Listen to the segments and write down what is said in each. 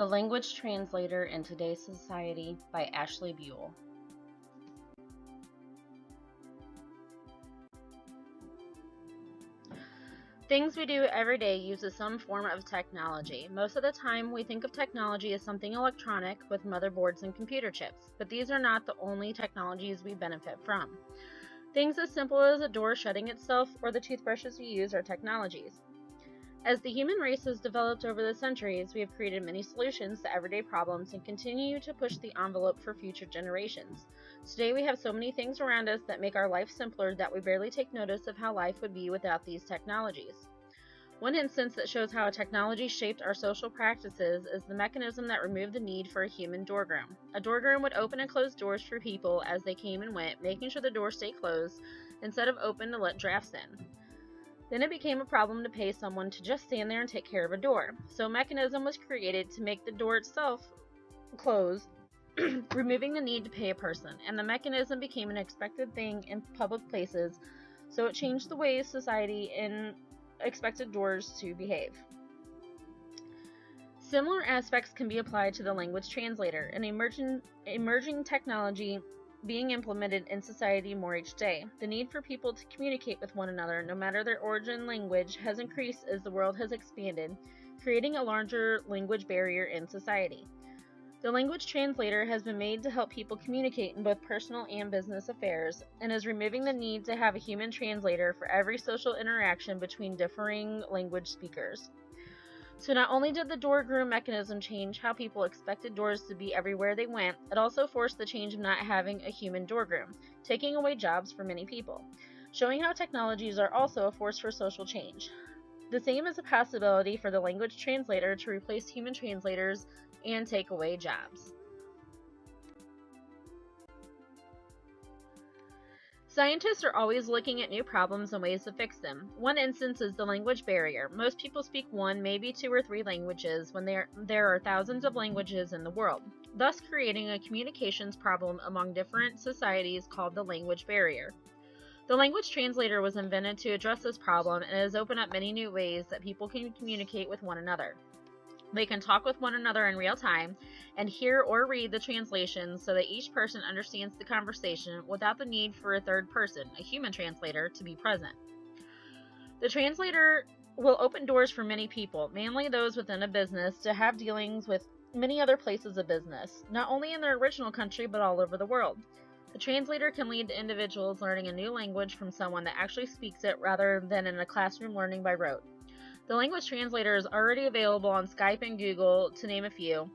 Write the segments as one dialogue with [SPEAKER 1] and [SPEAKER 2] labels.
[SPEAKER 1] The Language Translator in Today's Society by Ashley Buell. Things we do every day uses some form of technology. Most of the time, we think of technology as something electronic with motherboards and computer chips, but these are not the only technologies we benefit from. Things as simple as a door shutting itself or the toothbrushes we use are technologies. As the human race has developed over the centuries, we have created many solutions to everyday problems and continue to push the envelope for future generations. Today we have so many things around us that make our life simpler that we barely take notice of how life would be without these technologies. One instance that shows how technology shaped our social practices is the mechanism that removed the need for a human doorgroom. A doorgroom would open and close doors for people as they came and went, making sure the door stayed closed instead of open to let drafts in. Then it became a problem to pay someone to just stand there and take care of a door. So a mechanism was created to make the door itself close, removing the need to pay a person, and the mechanism became an expected thing in public places, so it changed the way society expected doors to behave. Similar aspects can be applied to the language translator, an emerging technology being implemented in society more each day. The need for people to communicate with one another, no matter their origin language, has increased as the world has expanded, creating a larger language barrier in society. The language translator has been made to help people communicate in both personal and business affairs, and is removing the need to have a human translator for every social interaction between differing language speakers. So not only did the doorgroom mechanism change how people expected doors to be everywhere they went, it also forced the change of not having a human doorgroom, taking away jobs for many people, showing how technologies are also a force for social change. The same is a possibility for the language translator to replace human translators and take away jobs. Scientists are always looking at new problems and ways to fix them. One instance is the language barrier. Most people speak one, maybe two or three languages when there are thousands of languages in the world, thus creating a communications problem among different societies called the language barrier. The language translator was invented to address this problem and has opened up many new ways that people can communicate with one another. They can talk with one another in real time and hear or read the translation so that each person understands the conversation without the need for a third person, a human translator, to be present. The translator will open doors for many people, mainly those within a business, to have dealings with many other places of business, not only in their original country but all over the world. The translator can lead to individuals learning a new language from someone that actually speaks it rather than in a classroom learning by rote. The language translator is already available on Skype and Google, to name a few,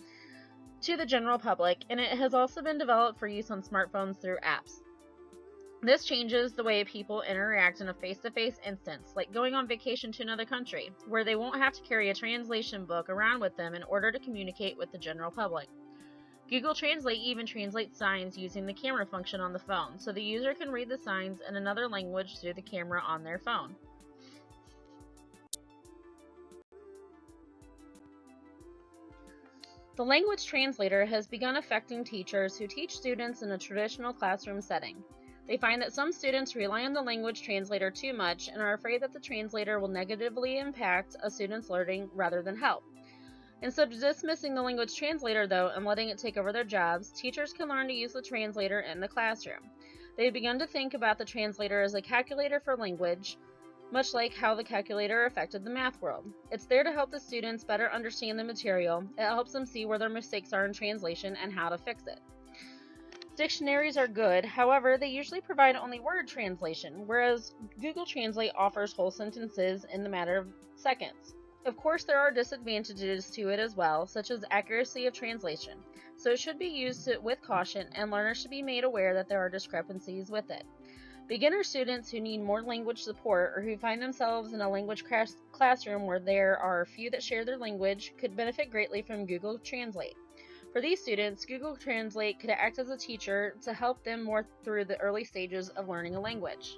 [SPEAKER 1] to the general public, and it has also been developed for use on smartphones through apps. This changes the way people interact in a face-to-face instance, like going on vacation to another country, where they won't have to carry a translation book around with them in order to communicate with the general public. Google Translate even translates signs using the camera function on the phone, so the user can read the signs in another language through the camera on their phone. The language translator has begun affecting teachers who teach students in a traditional classroom setting. They find that some students rely on the language translator too much and are afraid that the translator will negatively impact a student's learning rather than help. Instead of dismissing the language translator, though, and letting it take over their jobs, teachers can learn to use the translator in the classroom. They've begun to think about the translator as a calculator for language, much like how the calculator affected the math world. It's there to help the students better understand the material. It helps them see where their mistakes are in translation and how to fix it. Dictionaries are good, however, they usually provide only word translation, whereas Google Translate offers whole sentences in the matter of seconds. Of course, there are disadvantages to it as well, such as accuracy of translation, so it should be used with caution, and learners should be made aware that there are discrepancies with it. Beginner students who need more language support or who find themselves in a language classroom where there are few that share their language could benefit greatly from Google Translate. For these students, Google Translate could act as a teacher to help them more through the early stages of learning a language.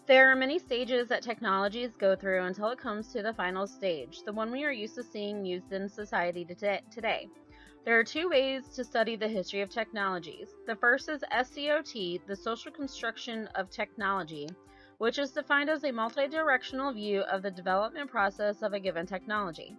[SPEAKER 1] There are many stages that technologies go through until it comes to the final stage, the one we are used to seeing used in society today. There are two ways to study the history of technologies. The first is SCOT, the social construction of technology, which is defined as a multidirectional view of the development process of a given technology.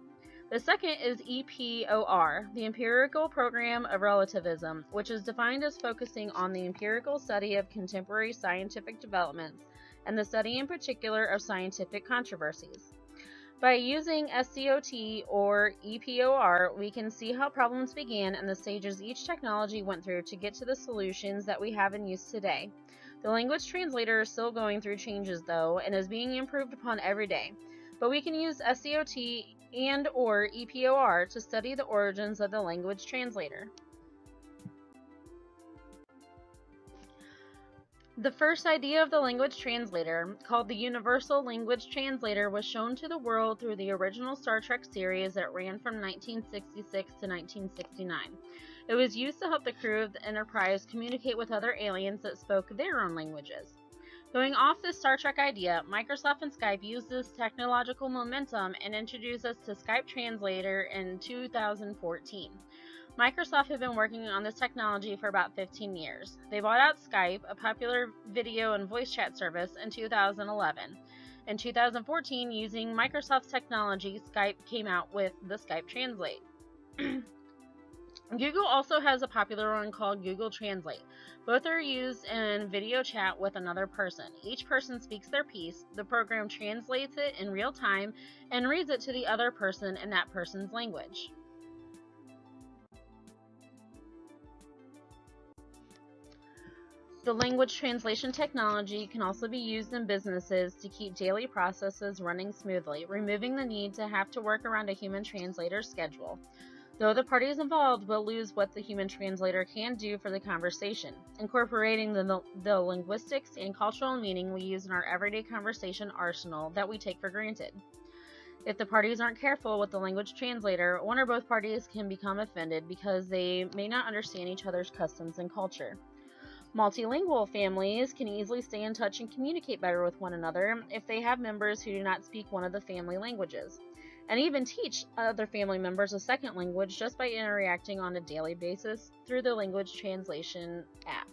[SPEAKER 1] The second is EPOR, the Empirical Program of Relativism, which is defined as focusing on the empirical study of contemporary scientific developments and the study in particular of scientific controversies. By using SCOT or EPOR, we can see how problems began and the stages each technology went through to get to the solutions that we have in use today. The language translator is still going through changes, though, and is being improved upon every day. But we can use SCOT and or EPOR to study the origins of the language translator. The first idea of the language translator, called the Universal Language Translator, was shown to the world through the original Star Trek series that ran from 1966 to 1969. It was used to help the crew of the Enterprise communicate with other aliens that spoke their own languages. Going off this Star Trek idea, Microsoft and Skype used this technological momentum and introduced us to Skype Translator in 2014. Microsoft had been working on this technology for about 15 years. They bought out Skype, a popular video and voice chat service, in 2011. In 2014, using Microsoft's technology, Skype came out with the Skype Translate. Google also has a popular one called Google Translate. Both are used in video chat with another person. Each person speaks their piece, the program translates it in real time, and reads it to the other person in that person's language. The language translation technology can also be used in businesses to keep daily processes running smoothly, removing the need to have to work around a human translator's schedule. Though the parties involved will lose what the human translator can do for the conversation, incorporating the linguistics and cultural meaning we use in our everyday conversation arsenal that we take for granted. If the parties aren't careful with the language translator, one or both parties can become offended because they may not understand each other's customs and culture. Multilingual families can easily stay in touch and communicate better with one another if they have members who do not speak one of the family languages, and even teach other family members a second language just by interacting on a daily basis through the language translation app.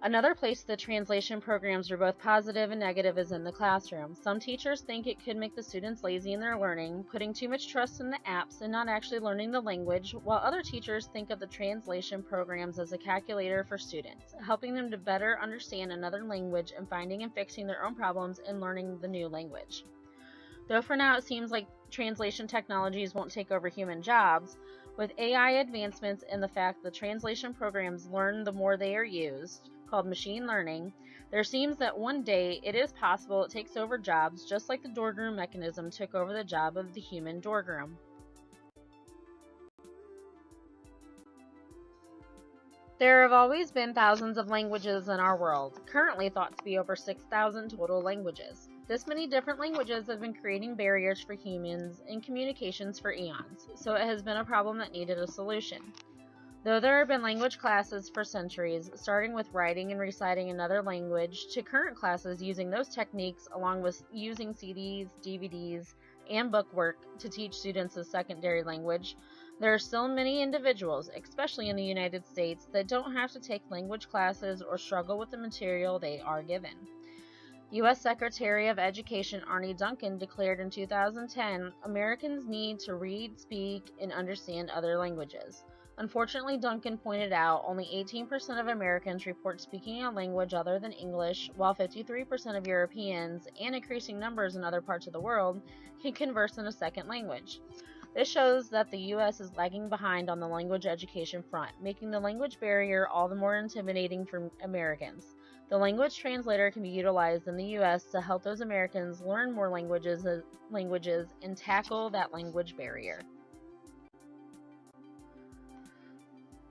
[SPEAKER 1] Another place the translation programs are both positive and negative is in the classroom. Some teachers think it could make the students lazy in their learning, putting too much trust in the apps and not actually learning the language, while other teachers think of the translation programs as a calculator for students, helping them to better understand another language and finding and fixing their own problems in learning the new language. Though for now it seems like translation technologies won't take over human jobs, with AI advancements and the fact that translation programs learn the more they are used, called machine learning, there seems that one day it is possible it takes over jobs just like the doorgroom mechanism took over the job of the human doorgroom. There have always been thousands of languages in our world, currently thought to be over 6,000 total languages. This many different languages have been creating barriers for humans in communications for eons, so it has been a problem that needed a solution. Though there have been language classes for centuries, starting with writing and reciting another language, to current classes using those techniques along with using CDs, DVDs, and bookwork to teach students a secondary language, there are still many individuals, especially in the United States, that don't have to take language classes or struggle with the material they are given. U.S. Secretary of Education Arne Duncan declared in 2010, Americans need to read, speak, and understand other languages. Unfortunately, Duncan pointed out only 18% of Americans report speaking a language other than English, while 53% of Europeans, and increasing numbers in other parts of the world, can converse in a second language. This shows that the U.S. is lagging behind on the language education front, making the language barrier all the more intimidating for Americans. The language translator can be utilized in the U.S. to help those Americans learn more languages and tackle that language barrier.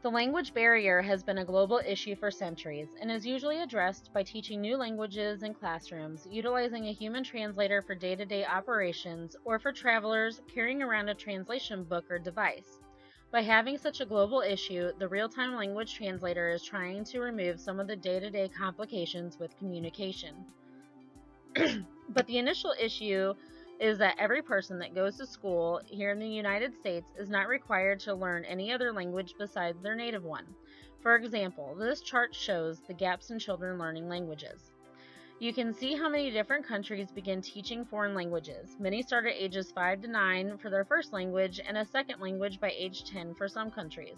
[SPEAKER 1] The language barrier has been a global issue for centuries and is usually addressed by teaching new languages in classrooms, utilizing a human translator for day-to-day operations, or for travelers carrying around a translation book or device. By having such a global issue, the real-time language translator is trying to remove some of the day-to-day complications with communication. But the initial issue is that every person that goes to school here in the United States is not required to learn any other language besides their native one. For example, this chart shows the gaps in children learning languages. You can see how many different countries begin teaching foreign languages. Many start at ages 5 to 9 for their first language and a second language by age 10 for some countries.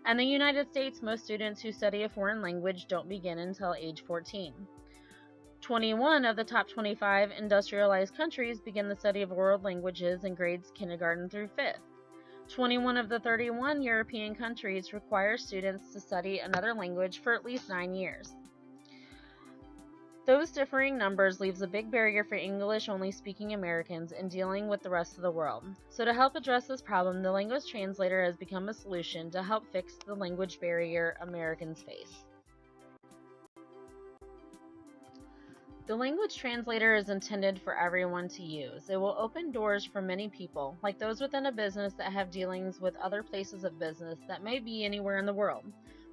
[SPEAKER 1] In the United States, most students who study a foreign language don't begin until age 14. 21 of the top 25 industrialized countries begin the study of world languages in grades kindergarten through 5th. 21 of the 31 European countries require students to study another language for at least 9 years. Those differing numbers leaves a big barrier for English-only speaking Americans in dealing with the rest of the world. So to help address this problem, the language translator has become a solution to help fix the language barrier Americans face. The language translator is intended for everyone to use. It will open doors for many people, like those within a business that have dealings with other places of business that may be anywhere in the world.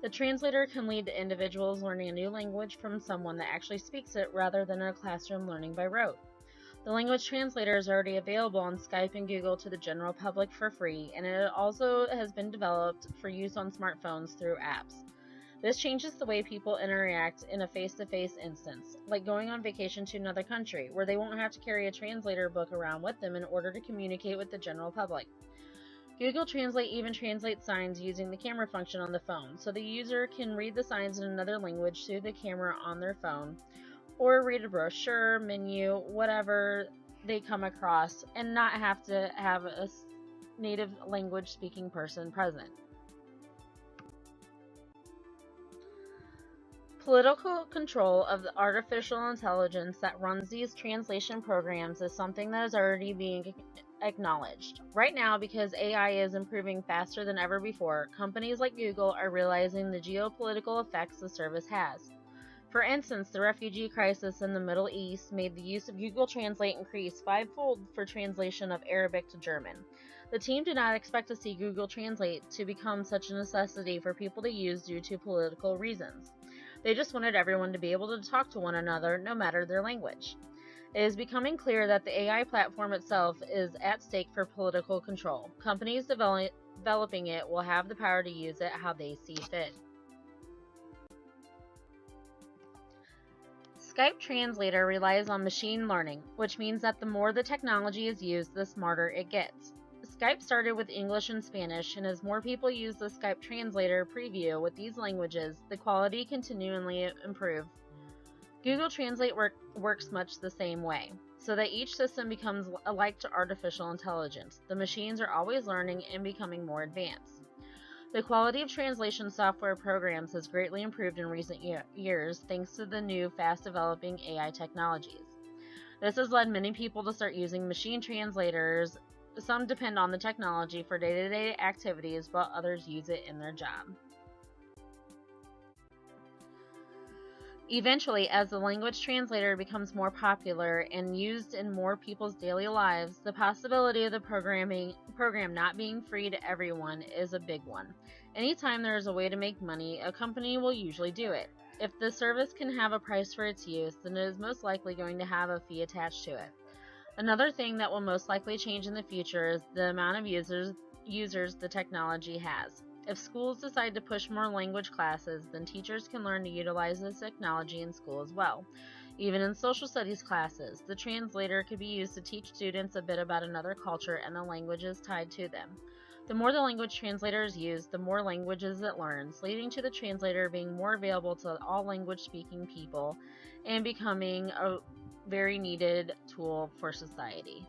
[SPEAKER 1] The translator can lead to individuals learning a new language from someone that actually speaks it rather than in a classroom learning by rote. The language translator is already available on Skype and Google to the general public for free, and it also has been developed for use on smartphones through apps. This changes the way people interact in a face-to-face instance, like going on vacation to another country, where they won't have to carry a translator book around with them in order to communicate with the general public. Google Translate even translates signs using the camera function on the phone, so the user can read the signs in another language through the camera on their phone, or read a brochure, menu, whatever they come across, and not have to have a native language speaking person present. Political control of the artificial intelligence that runs these translation programs is something that is already being acknowledged. Right now, because AI is improving faster than ever before, companies like Google are realizing the geopolitical effects the service has. For instance, the refugee crisis in the Middle East made the use of Google Translate increase fivefold for translation of Arabic to German. The team did not expect to see Google Translate to become such a necessity for people to use due to political reasons. They just wanted everyone to be able to talk to one another no matter their language. It is becoming clear that the AI platform itself is at stake for political control. Companies developing it will have the power to use it how they see fit. Skype Translator relies on machine learning, which means that the more the technology is used, the smarter it gets. Skype started with English and Spanish, and as more people use the Skype Translator preview with these languages, the quality continually improves. Google Translate works much the same way, so that each system becomes alike to artificial intelligence. The machines are always learning and becoming more advanced. The quality of translation software programs has greatly improved in recent years thanks to the new, fast-developing AI technologies. This has led many people to start using machine translators. Some depend on the technology for day-to-day activities, while others use it in their job. Eventually, as the language translator becomes more popular and used in more people's daily lives, the possibility of the program not being free to everyone is a big one. Anytime there is a way to make money, a company will usually do it. If the service can have a price for its use, then it is most likely going to have a fee attached to it. Another thing that will most likely change in the future is the amount of users the technology has. If schools decide to push more language classes, then teachers can learn to utilize this technology in school as well. Even in social studies classes, the translator could be used to teach students a bit about another culture and the languages tied to them. The more the language translator is used, the more languages it learns, leading to the translator being more available to all language-speaking people and becoming a very needed tool for society.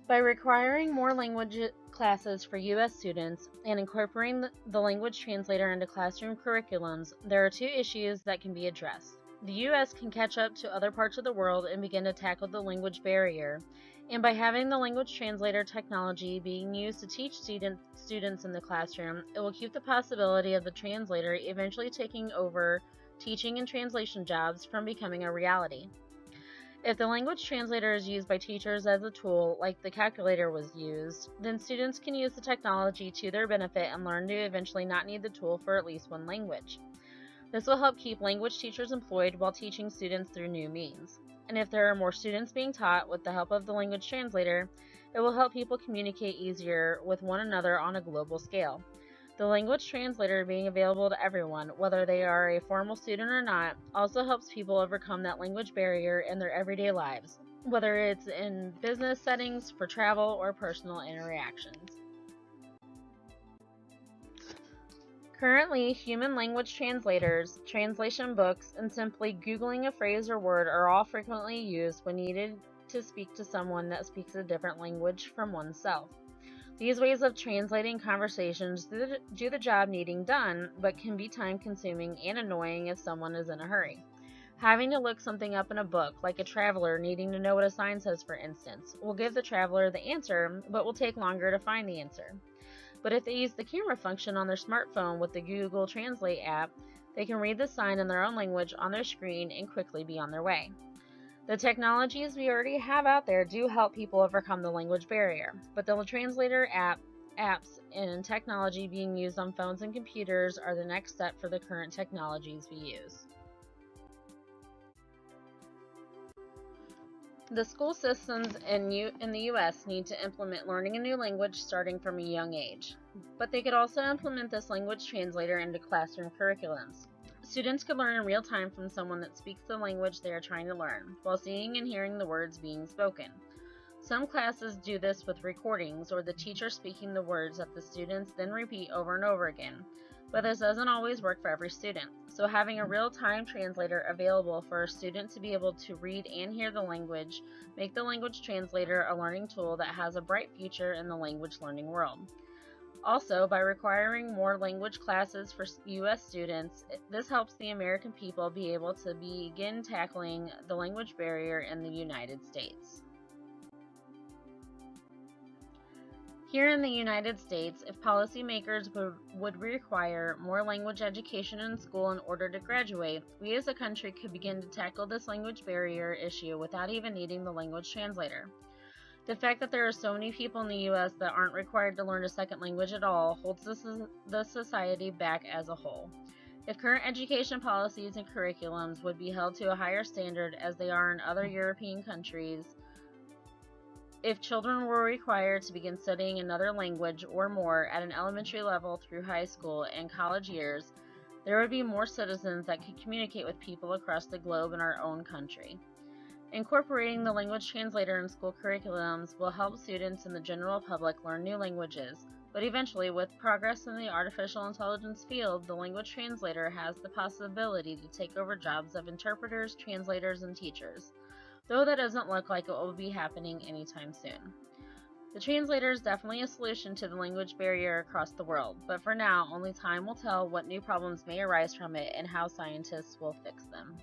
[SPEAKER 1] By requiring more language classes for U.S. students and incorporating the language translator into classroom curriculums, there are two issues that can be addressed. The U.S. can catch up to other parts of the world and begin to tackle the language barrier, and by having the language translator technology being used to teach students in the classroom, it will keep the possibility of the translator eventually taking over teaching and translation jobs from becoming a reality. If the language translator is used by teachers as a tool, like the calculator was used, then students can use the technology to their benefit and learn to eventually not need the tool for at least one language. This will help keep language teachers employed while teaching students through new means. And if there are more students being taught with the help of the language translator, it will help people communicate easier with one another on a global scale. The language translator being available to everyone, whether they are a formal student or not, also helps people overcome that language barrier in their everyday lives, whether it's in business settings, for travel, or personal interactions. Currently, human language translators, translation books, and simply Googling a phrase or word are all frequently used when needed to speak to someone that speaks a different language from oneself. These ways of translating conversations do the job needing done, but can be time-consuming and annoying if someone is in a hurry. Having to look something up in a book, like a traveler needing to know what a sign says, for instance, will give the traveler the answer, but will take longer to find the answer. But if they use the camera function on their smartphone with the Google Translate app, they can read the sign in their own language on their screen and quickly be on their way. The technologies we already have out there do help people overcome the language barrier, but the translator apps and technology being used on phones and computers are the next step for the current technologies we use. The school systems in the U.S. need to implement learning a new language starting from a young age, but they could also implement this language translator into classroom curriculums. Students could learn in real time from someone that speaks the language they are trying to learn, while seeing and hearing the words being spoken. Some classes do this with recordings, or the teacher speaking the words that the students then repeat over and over again, but this doesn't always work for every student. So having a real-time translator available for a student to be able to read and hear the language make the language translator a learning tool that has a bright future in the language learning world. Also, by requiring more language classes for U.S. students, this helps the American people be able to begin tackling the language barrier in the United States. Here in the United States, if policymakers would require more language education in school in order to graduate, we as a country could begin to tackle this language barrier issue without even needing the language translator. The fact that there are so many people in the U.S. that aren't required to learn a second language at all holds the society back as a whole. If current education policies and curriculums would be held to a higher standard as they are in other European countries, if children were required to begin studying another language or more at an elementary level through high school and college years, there would be more citizens that could communicate with people across the globe in our own country. Incorporating the language translator in school curriculums will help students and the general public learn new languages, but eventually, with progress in the artificial intelligence field, the language translator has the possibility to take over jobs of interpreters, translators, and teachers, though that doesn't look like it will be happening anytime soon. The translator is definitely a solution to the language barrier across the world, but for now, only time will tell what new problems may arise from it and how scientists will fix them.